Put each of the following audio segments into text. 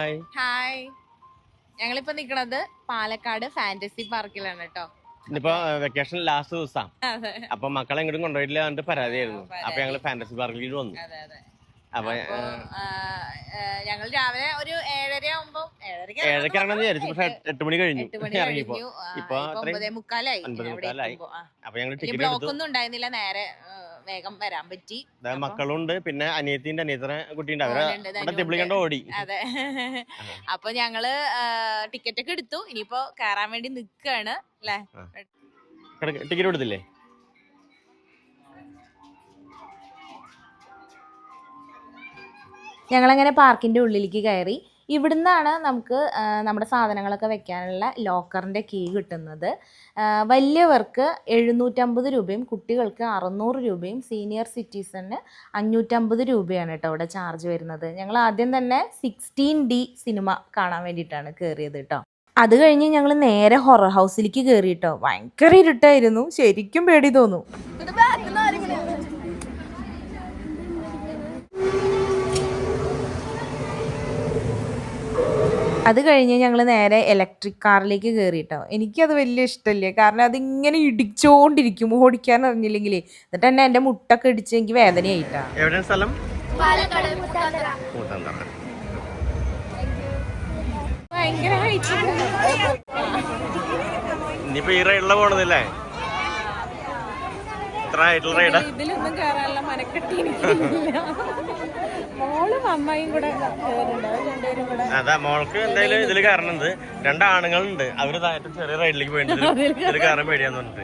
Hi hi. ഞങ്ങളിപ്പോ നിക്കണത് Palakkad fantasy പാർക്കിലാണ് കേട്ടോ. ഇന്നിപ്പോ വെക്കേഷൻ ലാസ്റ്റ് ദിവസം. അപ്പൊ മക്കളെ എങ്ങോട്ടും കൊണ്ടുപോയിട്ടില്ല എന്നിട്ട് പരാതിയായിരുന്നു. അപ്പൊ ഞങ്ങള് ഫാന്റസി പാർക്കിലേക്ക് വന്നു. അപ്പൊ ഞങ്ങൾ രാവിലെ ഒരു 7:30 ആവുമ്പോ 7:30 ഇറങ്ങണമെന്ന് വിചാരിച്ചു. പക്ഷെ 8 മണി കഴിഞ്ഞു ഇറങ്ങിയപ്പോ. ഇപ്പൊ 9:45. അപ്പൊ ഞങ്ങൾ ടിക്കറ്റ് എടുത്തു. ഒന്നും ഉണ്ടായിരുന്നില്ല, നേരെ വേഗം വരാൻ പറ്റി. മക്കളുണ്ട്, പിന്നെ അനിയത്തിയുടെ കുട്ടിയുണ്ട്. അവരെ തെപ്പിളിക്കണ്ട ഓടി. അതെ. അപ്പൊ ഞങ്ങള് ടിക്കറ്റ് ഒക്കെ എടുത്തു. ഇനിയിപ്പോ കയറാൻ വേണ്ടി നിക്കാണ് അല്ലേ. ടിക്കറ്റ് എടുത്തില്ലേ? ഞങ്ങളങ്ങനെ പാർക്കിൻ്റെ ഉള്ളിലേക്ക് കയറി. ഇവിടുന്നാണ് നമുക്ക് നമ്മുടെ സാധനങ്ങളൊക്കെ വെക്കാനുള്ള ലോക്കറിൻ്റെ കീ കിട്ടുന്നത്. വലിയവർക്ക് 750 രൂപയും കുട്ടികൾക്ക് 600 രൂപയും സീനിയർ സിറ്റിസന് 550 രൂപയാണ് കേട്ടോ ഇവിടെ ചാർജ് വരുന്നത്. ഞങ്ങൾ ആദ്യം തന്നെ 16D സിനിമ കാണാൻ വേണ്ടിയിട്ടാണ് കയറിയത് കേട്ടോ. അത് കഴിഞ്ഞ് ഞങ്ങൾ നേരെ ഹൊറർ ഹൗസിലേക്ക് കയറി കേട്ടോ. ഭയങ്കര ഇരുട്ടായിരുന്നു, ശരിക്കും പേടി തോന്നും. അത് കഴിഞ്ഞ് ഞങ്ങൾ നേരെ ഇലക്ട്രിക് കാറിലേക്ക് കയറിയിട്ടോ. എനിക്കത് വലിയ ഇഷ്ടമില്ല, കാരണം അതിങ്ങനെ ഇടിച്ചോണ്ടിരിക്കും ഓടിക്കാൻ അറിഞ്ഞില്ലെങ്കിൽ. എന്നിട്ട് തന്നെ എൻ്റെ മുട്ടൊക്കെ ഇടിച്ച് എനിക്ക് വേദനയായിട്ടാ. ഭയങ്കര ഇതിലൊന്നും കയറാനുള്ള മനക്കെട്ടി എനിക്കില്ല. മോളും അമ്മയും കൂടെ അതാ മോൾക്ക് എന്തായാലും ഇതില് കയറണത്. 2 ആണുങ്ങളുണ്ട്, അവര് ചെറിയ റൈഡിലേക്ക് പോയിട്ട് ഇതിൽ കയറാൻ പേടിയാന്ന് പറഞ്ഞിട്ട്.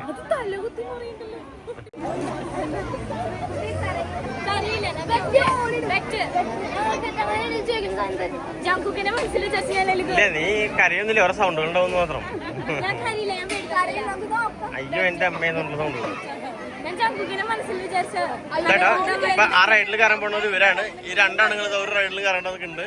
നീ കരയൊന്നുമില്ല, ഓരോ സൗണ്ടുകൾ ഉണ്ടാവും മാത്രം. അയ്യോ എന്റെ അമ്മയെന്നുള്ള സൗണ്ട്. ആ റൈഡിൽ കയറാൻ പോണത് ഇവരാണ്. ഈ 2 ആണുങ്ങൾ ഒരു റൈഡിൽ കയറേണ്ടതൊക്കെ ഉണ്ട്.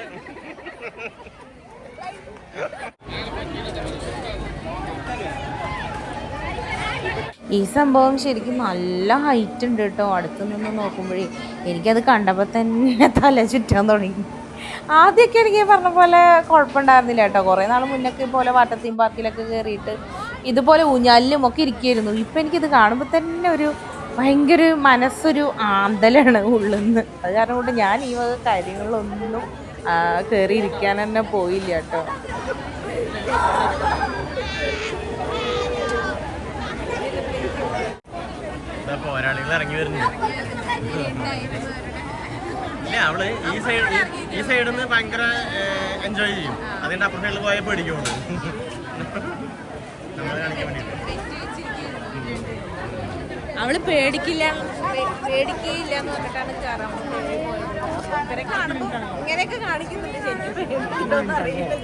ഈ സംഭവം ശരിക്കും നല്ല ഹൈറ്റ് ഉണ്ട് കേട്ടോ. അടുത്ത് നിന്ന് നോക്കുമ്പോഴേ എനിക്കത് കണ്ടപ്പോൾ തന്നെ തല ചുറ്റാൻ തുടങ്ങി. ആദ്യമൊക്കെ എനിക്ക് പറഞ്ഞ പോലെ കുഴപ്പമുണ്ടായിരുന്നില്ല കേട്ടോ. കുറേ നാൾ മുന്നൊക്കെ പോലെ വാട്ടർ തീം പാർക്കിലൊക്കെ കയറിയിട്ട് ഇതുപോലെ ഊഞ്ഞാലിലും ഒക്കെ ഇരിക്കുകയായിരുന്നു. ഇപ്പം എനിക്കിത് കാണുമ്പോൾ തന്നെ ഒരു ഭയങ്കര മനസ്സൊരു ആന്തലാണ് ഉള്ളുന്ന്. അത് കാരണം കൊണ്ട് ഞാൻ ഈ വക കാര്യങ്ങളിലൊന്നും കയറിയിരിക്കാൻ തന്നെ പോയില്ല കേട്ടോ. പോരാളികൾ ഇറങ്ങി വരുന്നു. ഇല്ല, അവള് ഈ സൈഡിൽ നിന്ന് ഭയങ്കര എൻജോയ് ചെയ്യും. അതിന്റെ അപ്പുറം സൈഡിൽ പോയാൽ പേടിക്കുള്ളൂ. നമ്മളെ കാണിക്കാൻ വേണ്ടിട്ട് അവള് പേടിക്കില്ല എന്ന് പറഞ്ഞിട്ടാണ് കയറാൻ ഇങ്ങനെയൊക്കെ കാണിക്കുന്നുണ്ട്. ശരിക്കും അറിയില്ല.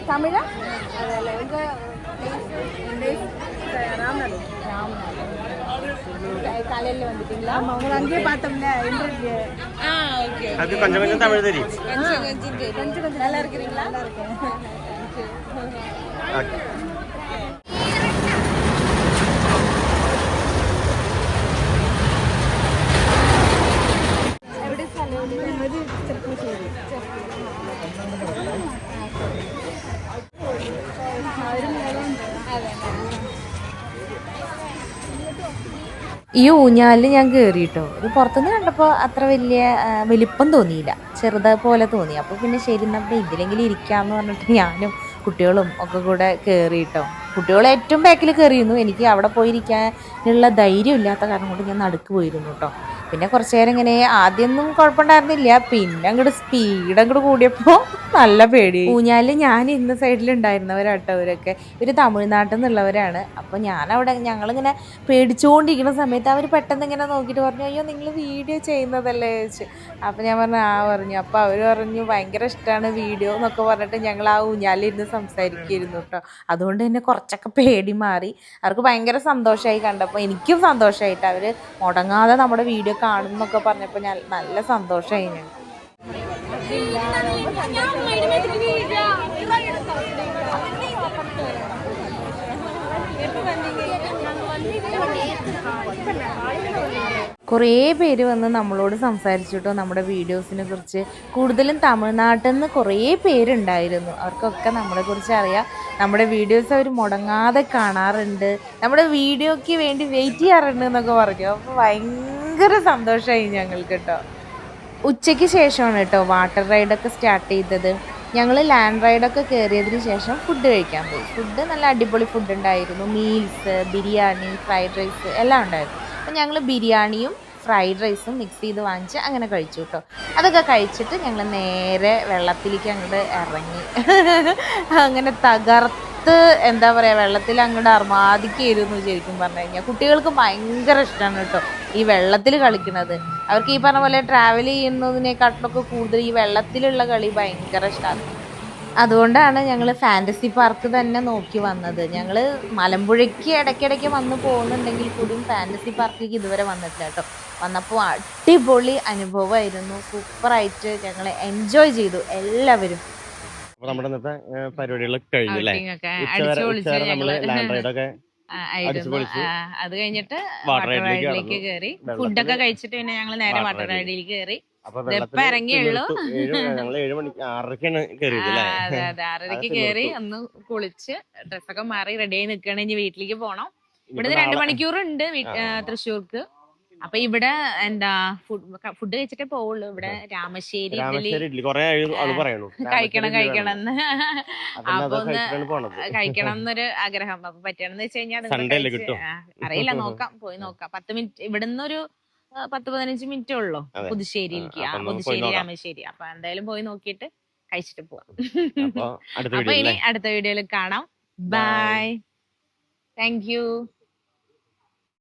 തമിഴ് காலையில வந்துட்டீங்களா? அவங்க அங்கேயே பார்த்தோம்ல இன்டர்வியூ. ஓகே. அது கொஞ்சம் கொஞ்சம் தமிழ் தெரியும். கொஞ்சம் நல்லா இருக்கீங்களா? நல்லா இருக்கேன். ஓகே. എവിടെ സ്ഥലം? ചെറുപ്പശ്ശേരി. ഈ ഊഞ്ഞാലിൽ ഞാൻ കയറിയിട്ടോ. ഇത് പുറത്തുനിന്ന് കണ്ടപ്പോൾ അത്ര വലിയ വലിപ്പം തോന്നിയില്ല, ചെറുതുപോലെ തോന്നി. അപ്പോൾ പിന്നെ ശരി എന്നാൽ ഇതിലെങ്കിലും ഇരിക്കാമെന്ന് പറഞ്ഞിട്ട് ഞാനും കുട്ടികളും ഒക്കെ കൂടെ കയറിയിട്ടോ. കുട്ടികൾ ഏറ്റവും ബാക്കിൽ കയറിയിരുന്നു. എനിക്ക് അവിടെ പോയിരിക്കാനുള്ള ധൈര്യം ഇല്ലാത്ത കാരണം കൊണ്ട് ഞാൻ നടുക്ക് പോയിരുന്നു കേട്ടോ. പിന്നെ കുറച്ച് നേരം ഇങ്ങനെ ആദ്യമൊന്നും കുഴപ്പമുണ്ടായിരുന്നില്ല, പിന്നെ അങ്ങോട്ട് സ്പീഡ് അങ്ങോട്ട് കൂടിയപ്പോൾ നല്ല പേടി. ഊഞ്ഞാലിൽ ഞാൻ ഇന്ന സൈഡിലുണ്ടായിരുന്നവരാട്ടോ. അവരൊക്കെ ഇവർ തമിഴ്നാട്ടിൽ നിന്നുള്ളവരാണ്. അപ്പോൾ ഞങ്ങളിങ്ങനെ പേടിച്ചുകൊണ്ടിരിക്കുന്ന സമയത്ത് അവർ പെട്ടെന്ന് ഇങ്ങനെ നോക്കിയിട്ട് പറഞ്ഞു, അയ്യോ നിങ്ങൾ വീഡിയോ ചെയ്യുന്നതല്ലേ ചോദിച്ചു. അപ്പോൾ ഞാൻ പറഞ്ഞു. അപ്പോൾ അവർ പറഞ്ഞു ഭയങ്കര ഇഷ്ടമാണ് വീഡിയോ എന്നൊക്കെ പറഞ്ഞിട്ട് ഞങ്ങൾ ആ ഊഞ്ഞാലിരുന്ന് സംസാരിക്കുമായിരുന്നു കേട്ടോ. അതുകൊണ്ട് തന്നെ കുറച്ചൊക്കെ പേടി മാറി. അവർക്ക് ഭയങ്കര സന്തോഷമായി കണ്ടപ്പോൾ. എനിക്കും സന്തോഷമായിട്ട് അവർ മുടങ്ങാതെ നമ്മുടെ വീഡിയോ കാണും എന്നൊക്കെ പറഞ്ഞപ്പോൾ ഞാൻ നല്ല സന്തോഷമായി. ഞാൻ കുറേ പേര് വന്ന് നമ്മളോട് സംസാരിച്ചിട്ടോ നമ്മുടെ വീഡിയോസിനെ കുറിച്ച്. കൂടുതലും തമിഴ്നാട്ടിൽ നിന്ന് കുറേ പേരുണ്ടായിരുന്നു. അവർക്കൊക്കെ നമ്മളെക്കുറിച്ച് അറിയാം. നമ്മുടെ വീഡിയോസ് അവർ മുടങ്ങാതെ കാണാറുണ്ട്, നമ്മുടെ വീഡിയോയ്ക്ക് വേണ്ടി വെയിറ്റ് ചെയ്യാറുണ്ട് എന്നൊക്കെ പറഞ്ഞു. അപ്പോൾ ഭയങ്കര സന്തോഷമായി ഞങ്ങൾക്ക് കേട്ടോ. ഉച്ചയ്ക്ക് ശേഷമാണ് കേട്ടോ വാട്ടർ റൈഡൊക്കെ സ്റ്റാർട്ട് ചെയ്തത്. ഞങ്ങൾ ലാൻഡ് റൈഡൊക്കെ കയറിയതിന് ശേഷം ഫുഡ് കഴിക്കാൻ പോയി. ഫുഡ് നല്ല അടിപൊളി ഫുഡ് ഉണ്ടായിരുന്നു. മീൽസ്, ബിരിയാണി, ഫ്രൈഡ് റൈസ് എല്ലാം ഉണ്ടായിരുന്നു. അപ്പം ഞങ്ങൾ ബിരിയാണിയും ഫ്രൈഡ് റൈസും മിക്സ് ചെയ്ത് വാങ്ങിച്ച് അങ്ങനെ കഴിച്ചു കേട്ടോ. അതൊക്കെ കഴിച്ചിട്ട് ഞങ്ങൾ നേരെ വെള്ളത്തിലേക്ക് അങ്ങോട്ട് ഇറങ്ങി. അങ്ങനെ തകർത്ത് എന്താ പറയുക, വെള്ളത്തിൽ അങ്ങോട്ട് അർമാദിക്കായിരുന്നു ശരിക്കും പറഞ്ഞു കഴിഞ്ഞാൽ. കുട്ടികൾക്ക് ഭയങ്കര ഇഷ്ടമാണ് കേട്ടോ ഈ വെള്ളത്തിൽ കളിക്കുന്നത്. അവർക്ക് ഈ പറഞ്ഞ പോലെ ട്രാവൽ ചെയ്യുന്നതിനെക്കാട്ടിലൊക്കെ കൂടുതൽ ഈ വെള്ളത്തിലുള്ള കളി ഭയങ്കര ഇഷ്ടമാണ്. അതുകൊണ്ടാണ് ഞങ്ങൾ ഫാൻറ്റസി പാർക്ക് തന്നെ നോക്കി വന്നത്. ഞങ്ങൾ മലമ്പുഴയ്ക്ക് ഇടയ്ക്കിടയ്ക്ക് വന്ന് പോകുന്നുണ്ടെങ്കിൽ കൂടിയും ഫാൻറ്റസി പാർക്കിലേക്ക് ഇതുവരെ വന്നിട്ടില്ല കേട്ടോ. വന്നപ്പോൾ അടിപൊളി അനുഭവമായിരുന്നു. സൂപ്പറായിട്ട് ഞങ്ങൾ എൻജോയ് ചെയ്തു എല്ലാവരും. നമ്മുടെ ഇന്നത്തെ പരിപാടികളൊക്കെ കഴിഞ്ഞു അല്ലേ? നമ്മള് ലാൻഡ് റൈഡൊക്കെ അത് കഴിഞ്ഞിട്ട് വാട്ടർ റൈഡിലേക്ക് കയറി. ഫുഡൊക്കെ കഴിച്ചിട്ട് പിന്നെ ഞങ്ങൾ നേരെ വാട്ടർ റൈഡിലേക്ക് കയറി. ഇറങ്ങിയുള്ളൂ. അതെ അതെ, 6:30 കയറി ഒന്ന് കുളിച്ച് ഡ്രസ്സൊക്കെ മാറി റെഡിയായി നിൽക്കുകയാണ്. ഇനി വീട്ടിലേക്ക് പോണം. ഇവിടുന്ന് 2 മണിക്കൂറുണ്ട് തൃശ്ശൂർക്ക്. അപ്പൊ ഇവിടെ എന്താ ഫുഡ് കഴിച്ചിട്ടേ പോവുള്ളൂ. ഇവിടെ രാമശ്ശേരി കഴിക്കണം എന്ന് അപ്പൊ ഒന്ന് കഴിക്കണം എന്നൊരു ആഗ്രഹം. അപ്പൊ പറ്റണമെന്ന് വെച്ച് കഴിഞ്ഞാൽ അറിയില്ല, നോക്കാം, പോയി നോക്കാം. 10 മിനിറ്റ് ഇവിടുന്ന് ഒരു 10-15 മിനിറ്റേ ഉള്ളൂ പുതുശ്ശേരിയിലേക്ക്. പുതുശ്ശേരി രാമശ്ശേരി. അപ്പൊ എന്തായാലും പോയി നോക്കിയിട്ട് കഴിച്ചിട്ട് പോവാം. അപ്പൊ ഇനി അടുത്ത വീഡിയോയിൽ കാണാം. Bye, thank U.